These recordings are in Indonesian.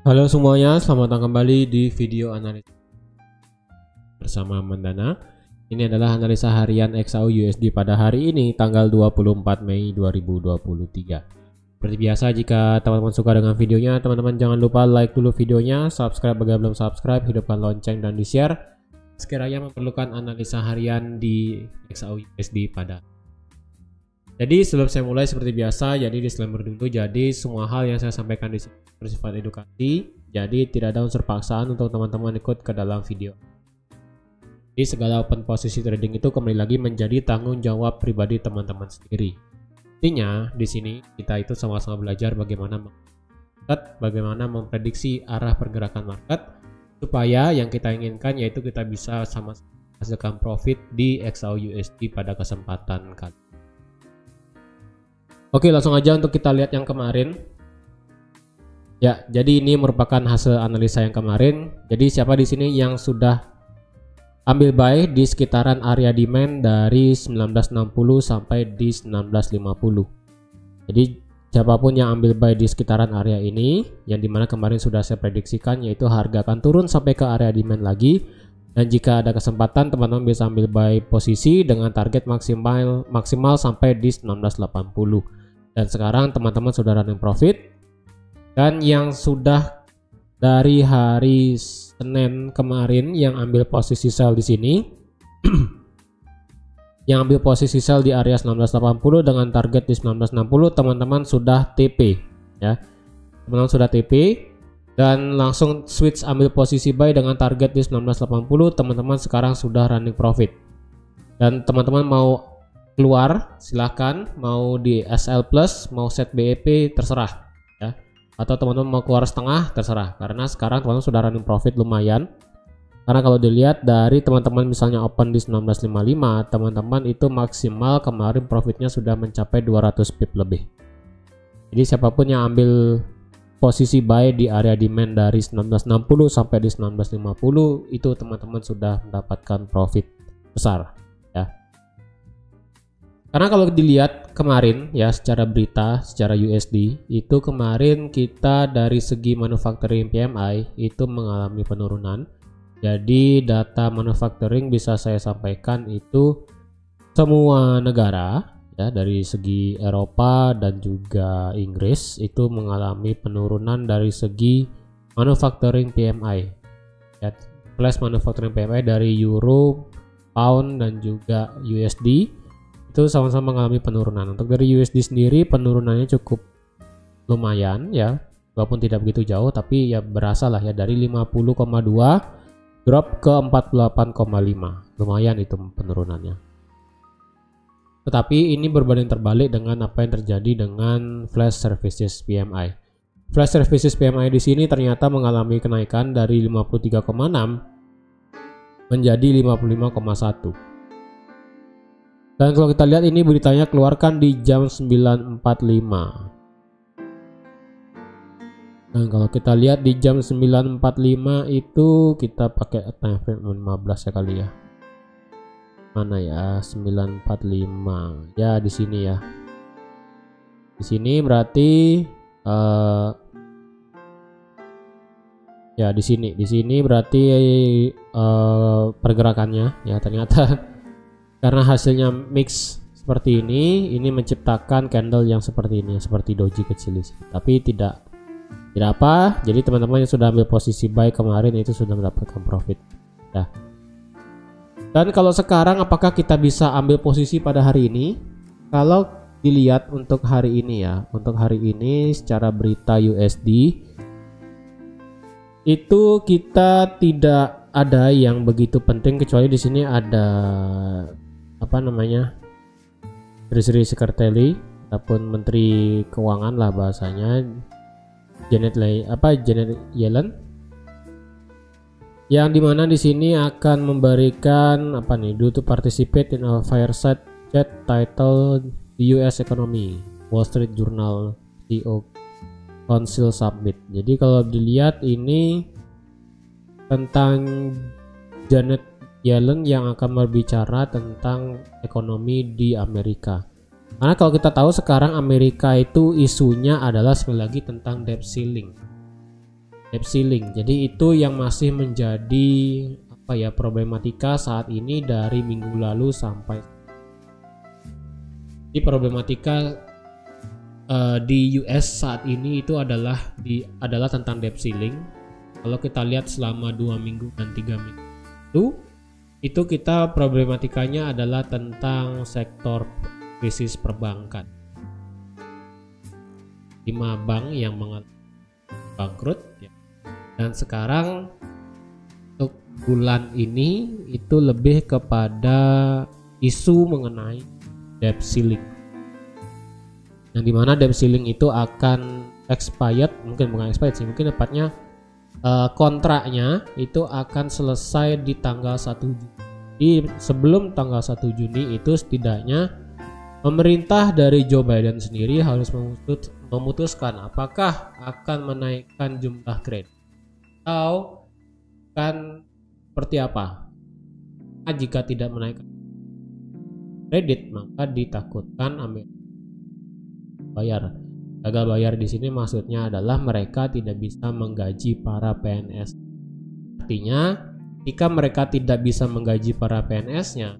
Halo semuanya, selamat datang kembali di video analisa bersama Mandana. Ini adalah analisa harian XAU USD pada hari ini tanggal 24 Mei 2023. Seperti biasa, jika teman-teman suka dengan videonya, teman-teman jangan lupa like dulu videonya, subscribe bagi belum subscribe, hidupkan lonceng dan di-share sekiranya memerlukan analisa harian di XAU USD pada. Jadi sebelum saya mulai seperti biasa, jadi disclaimer dulu. Jadi semua hal yang saya sampaikan di sini bersifat edukasi. Jadi tidak ada unsur paksaan untuk teman-teman ikut ke dalam video. Jadi segala open posisi trading itu kembali lagi menjadi tanggung jawab pribadi teman-teman sendiri. Intinya di sini kita itu sama-sama belajar bagaimana memprediksi arah pergerakan market supaya yang kita inginkan yaitu kita bisa sama-sama menghasilkan profit di XAU USD pada kesempatan kali. Oke, langsung aja untuk kita lihat yang kemarin. Ya, jadi ini merupakan hasil analisa yang kemarin. Jadi siapa di sini yang sudah ambil buy di sekitaran area demand dari 1960 sampai di 1950. Jadi siapapun yang ambil buy di sekitaran area ini, yang dimana kemarin sudah saya prediksikan, yaitu harga akan turun sampai ke area demand lagi. Dan jika ada kesempatan, teman-teman bisa ambil buy posisi dengan target maksimal sampai di 1980. Dan sekarang teman-teman sudah running profit. Dan yang sudah dari hari Senin kemarin yang ambil posisi sell di sini, yang ambil posisi sell di area 1980 dengan target di 1960, teman-teman sudah TP, ya. Teman-teman sudah TP dan langsung switch ambil posisi buy dengan target di 1980, teman-teman sekarang sudah running profit. Dan teman-teman mau keluar silahkan, mau di SL plus, mau set BEP terserah, ya. Atau teman-teman mau keluar setengah terserah, karena sekarang teman-teman sudah running profit lumayan. Karena kalau dilihat dari teman-teman misalnya open di 1955, teman-teman itu maksimal kemarin profitnya sudah mencapai 200 pip lebih. Jadi siapapun yang ambil posisi buy di area demand dari 1960 sampai di 1950, itu teman-teman sudah mendapatkan profit besar, ya. Karena kalau dilihat kemarin ya secara berita, secara USD itu kemarin kita dari segi manufacturing PMI itu mengalami penurunan. Jadi data manufacturing bisa saya sampaikan itu semua negara ya, dari segi Eropa dan juga Inggris itu mengalami penurunan dari segi manufacturing PMI. Ya, plus manufacturing PMI dari Euro, Pound dan juga USD itu sama-sama mengalami penurunan. Untuk dari USD sendiri penurunannya cukup lumayan ya, walaupun tidak begitu jauh tapi ya berasa lah ya, dari 50,2 drop ke 48,5. Lumayan itu penurunannya. Tetapi ini berbanding terbalik dengan apa yang terjadi dengan Flash Services PMI. Flash Services PMI di sini ternyata mengalami kenaikan dari 53,6 menjadi 55,1. Dan kalau kita lihat ini beritanya keluarkan di jam 9.45. Dan kalau kita lihat di jam 9.45 itu kita pakai time frame 15 ya kali ya. Mana ya 9.45 ya, di sini ya. Di sini berarti ya di sini berarti pergerakannya ya, ternyata karena hasilnya mix seperti ini menciptakan candle yang seperti ini, seperti doji kecil isi. Tapi tidak apa. Jadi teman-teman yang sudah ambil posisi buy kemarin itu sudah mendapatkan profit. Ya. Dan kalau sekarang apakah kita bisa ambil posisi pada hari ini? Kalau dilihat untuk hari ini ya, untuk hari ini secara berita USD itu kita tidak ada yang begitu penting, kecuali di sini ada apa namanya, Treasury Secretary ataupun Menteri Keuangan lah bahasanya, Janet Yellen, yang dimana di sini akan memberikan apa nih, due to participate in a fireside chat titled The US Economy, Wall Street Journal CEO Council Summit. Jadi kalau dilihat ini tentang Janet Yellen yang akan berbicara tentang ekonomi di Amerika. Karena kalau kita tahu sekarang Amerika itu isunya adalah sekali lagi tentang debt ceiling. debt ceiling. Jadi itu yang masih menjadi problematika saat ini dari minggu lalu sampai di problematika di US saat ini itu adalah tentang debt ceiling. Kalau kita lihat selama 2 minggu dan 3 minggu itu kita problematikanya adalah tentang sektor krisis perbankan. 5 bank yang bangkrut ya. Dan sekarang untuk bulan ini itu lebih kepada isu mengenai debt ceiling, yang dimana debt ceiling itu akan expired, mungkin bukan expired sih, mungkin tepatnya kontraknya itu akan selesai di tanggal 1 Juni. Jadi sebelum tanggal 1 Juni itu setidaknya pemerintah dari Joe Biden sendiri harus memutuskan apakah akan menaikkan jumlah kredit atau kan seperti apa. Jika tidak menaikkan kredit, maka ditakutkan gagal bayar di sini maksudnya adalah mereka tidak bisa menggaji para PNS. Artinya jika mereka tidak bisa menggaji para PNS-nya,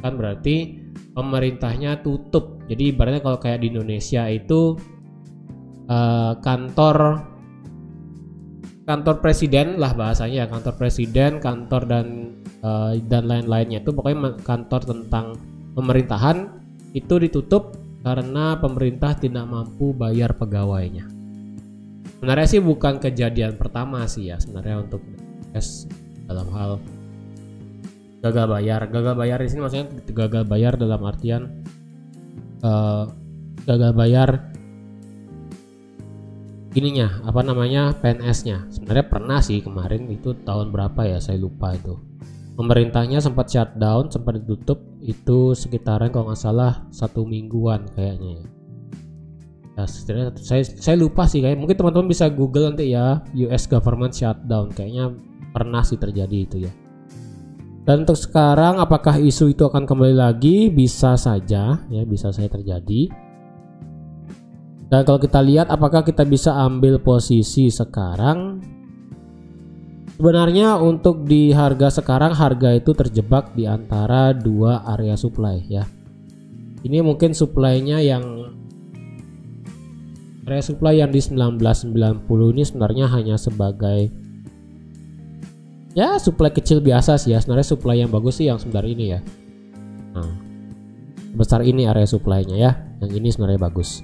kan berarti pemerintahnya tutup. Jadi ibaratnya kalau kayak di Indonesia itu kantor presiden lah bahasanya, kantor presiden, kantor dan lain-lainnya itu pokoknya kantor tentang pemerintahan itu ditutup karena pemerintah tidak mampu bayar pegawainya. Sebenarnya sih bukan kejadian pertama sih ya sebenarnya untuk dalam hal gagal bayar. Gagal bayar di sini maksudnya gagal bayar dalam artian gagal bayar ininya PNS-nya. Sebenarnya pernah sih kemarin itu tahun berapa ya saya lupa itu. Pemerintahnya sempat shutdown, sempat ditutup itu sekitaran kalau nggak salah 1 mingguan kayaknya. Ya, saya lupa sih kayak mungkin teman-teman bisa Google nanti ya US government shutdown, kayaknya pernah sih terjadi itu ya. Dan untuk sekarang apakah isu itu akan kembali lagi? Bisa saja ya, bisa saja terjadi. Dan kalau kita lihat apakah kita bisa ambil posisi sekarang? Sebenarnya untuk di harga sekarang, harga itu terjebak di antara 2 area supply ya. Ini mungkin supply-nya area supply yang di 1990 ini sebenarnya hanya sebagai ya supply kecil biasa sih ya. Sebenarnya supply yang bagus sih yang sebentar ini ya. Nah, besar ini area supply-nya ya. Yang ini sebenarnya bagus.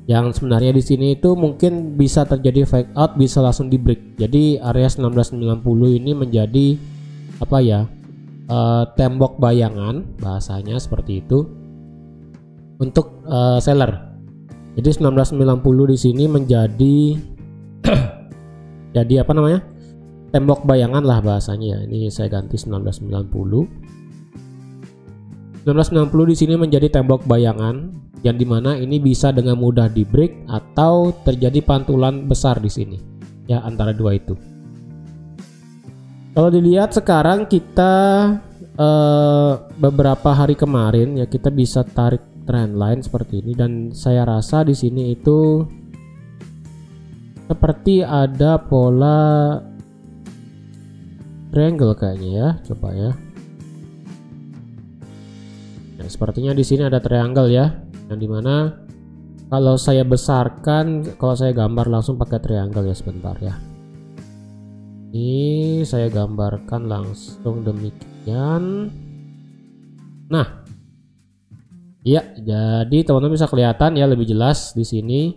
Yang sebenarnya di sini itu mungkin bisa terjadi fake out, bisa langsung di break. Jadi area 1990 ini menjadi tembok bayangan bahasanya seperti itu untuk seller. Jadi 1990 di sini menjadi jadi tembok bayangan lah bahasanya. Ini saya ganti 1990. 1990 di sini menjadi tembok bayangan yang dimana ini bisa dengan mudah di break atau terjadi pantulan besar di sini ya antara 2 itu. Kalau dilihat sekarang kita beberapa hari kemarin ya kita bisa tarik trendline seperti ini dan saya rasa di sini itu seperti ada pola triangle kayaknya ya, coba ya. Nah, sepertinya di sini ada triangle ya, yang dimana kalau saya besarkan, kalau saya gambar langsung pakai triangle ya, sebentar ya. Ini saya gambarkan langsung demikian. Nah, iya, jadi teman-teman bisa kelihatan ya lebih jelas di sini.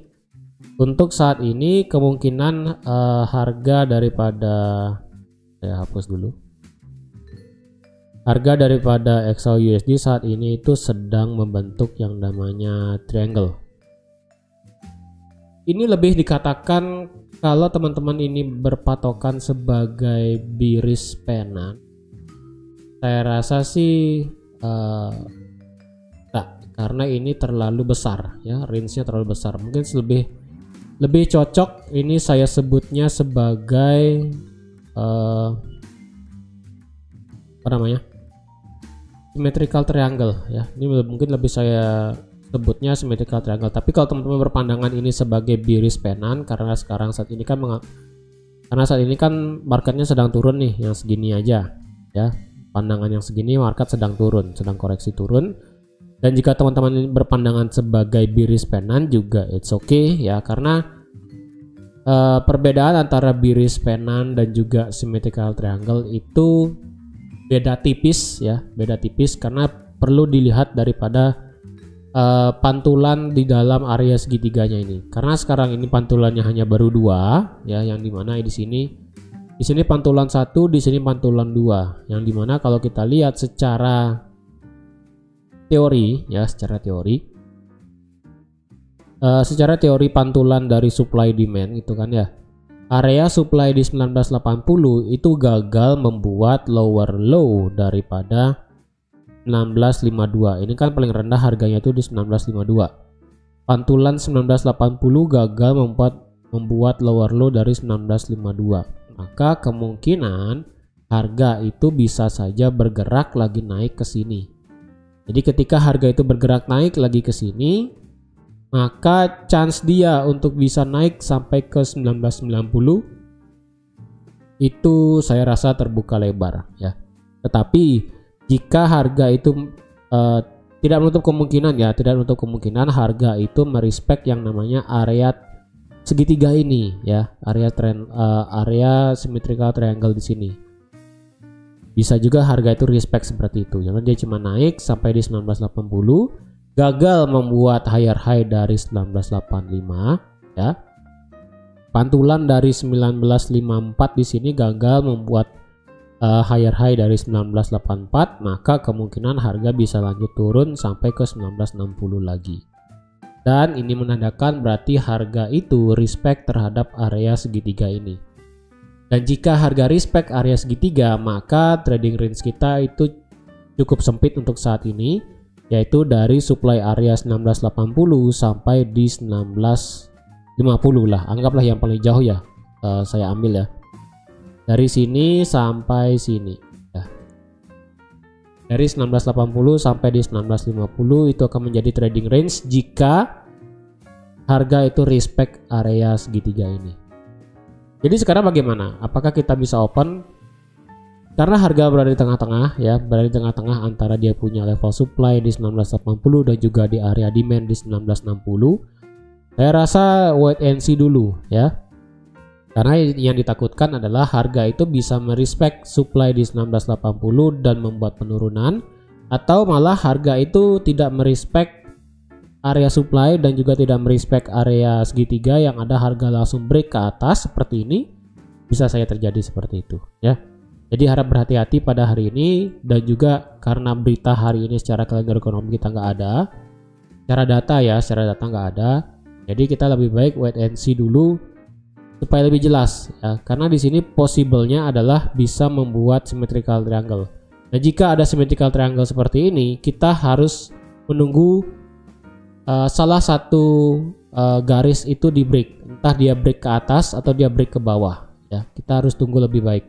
Untuk saat ini kemungkinan harga daripada saya hapus dulu. Harga daripada XAUUSD saat ini itu sedang membentuk yang namanya triangle. Ini lebih dikatakan kalau teman-teman ini berpatokan sebagai bearish pennant, saya rasa sih karena ini terlalu besar ya, range-nya terlalu besar. Mungkin lebih cocok ini saya sebutnya sebagai symmetrical triangle ya. Ini mungkin lebih saya sebutnya symmetrical triangle. Tapi kalau teman-teman berpandangan ini sebagai bearish pennant karena saat ini kan marketnya sedang turun nih, yang segini aja ya. Pandangan yang segini market sedang turun, sedang koreksi turun. Dan jika teman-teman berpandangan sebagai bearish pennant juga it's okay ya, karena perbedaan antara bearish pennant dan juga symmetrical triangle itu beda tipis ya, beda tipis karena perlu dilihat daripada pantulan di dalam area segitiganya ini. Karena sekarang ini pantulannya hanya baru 2 ya, yang dimana di sini pantulan 1, di sini pantulan 2, yang dimana kalau kita lihat secara teori ya, secara teori pantulan dari supply demand itu kan ya, area supply di 1980 itu gagal membuat lower low daripada 1952. Ini kan paling rendah harganya itu di 1952. Pantulan 1980 gagal membuat lower low dari 1952. Maka kemungkinan harga itu bisa saja bergerak lagi naik ke sini. Jadi ketika harga itu bergerak naik lagi ke sini, maka chance dia untuk bisa naik sampai ke 1990 itu saya rasa terbuka lebar ya. Tetapi jika harga itu tidak menutup kemungkinan harga itu merespek yang namanya area segitiga ini ya, area symmetrical triangle di sini. Bisa juga harga itu respect seperti itu. Jangan dia cuma naik sampai di 1980, gagal membuat higher high dari 1985 ya. Pantulan dari 1954 di sini gagal membuat higher high dari 1984, maka kemungkinan harga bisa lanjut turun sampai ke 1960 lagi. Dan ini menandakan berarti harga itu respect terhadap area segitiga ini. Dan jika harga respect area segitiga, maka trading range kita itu cukup sempit untuk saat ini, yaitu dari supply area 1980 sampai di 1950 lah. Anggaplah yang paling jauh ya, saya ambil ya. Dari sini sampai sini ya. Dari 1980 sampai di 1950 itu akan menjadi trading range jika harga itu respect area segitiga ini. Jadi sekarang bagaimana? Apakah kita bisa open? Karena harga berada di tengah-tengah ya, berada di tengah-tengah antara dia punya level supply di 1980 dan juga di area demand di 1960. Saya rasa wait and see dulu ya. Karena yang ditakutkan adalah harga itu bisa merespek supply di 1980 dan membuat penurunan, atau malah harga itu tidak merespek area supply dan juga tidak merespek area segitiga yang ada harga langsung break ke atas seperti ini. Bisa saya terjadi seperti itu ya. Jadi harap berhati-hati pada hari ini, dan juga karena berita hari ini secara kalender ekonomi kita nggak ada, secara data nggak ada. Jadi kita lebih baik wait and see dulu supaya lebih jelas ya, karena di sini possible-nya adalah bisa membuat symmetrical triangle. Nah, jika ada symmetrical triangle seperti ini, kita harus menunggu salah satu garis itu di break, entah dia break ke atas atau dia break ke bawah ya. Kita harus tunggu lebih baik.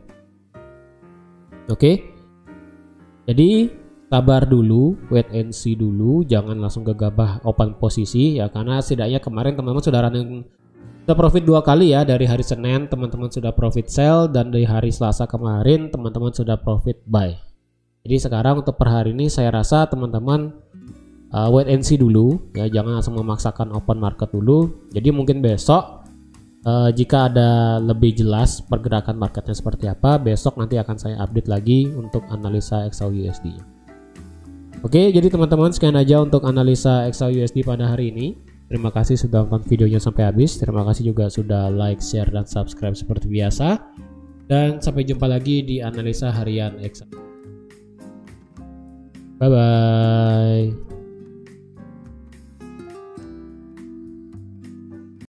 Oke. Jadi sabar dulu, wait and see dulu, jangan langsung gegabah open posisi ya, karena setidaknya kemarin teman-teman sudah running profit 2 kali ya. Dari hari Senin teman-teman sudah profit sell, dan dari hari Selasa kemarin teman-teman sudah profit buy. Jadi sekarang untuk per hari ini saya rasa teman-teman wait and see dulu ya, jangan langsung memaksakan open market dulu. Jadi mungkin besok jika ada lebih jelas pergerakan marketnya seperti apa, besok nanti akan saya update lagi untuk analisa XAUUSD. Oke, jadi teman-teman sekian aja untuk analisa XAUUSD pada hari ini. Terima kasih sudah nonton videonya sampai habis. Terima kasih juga sudah like, share, dan subscribe seperti biasa. Dan sampai jumpa lagi di analisa harian XAU. Bye-bye.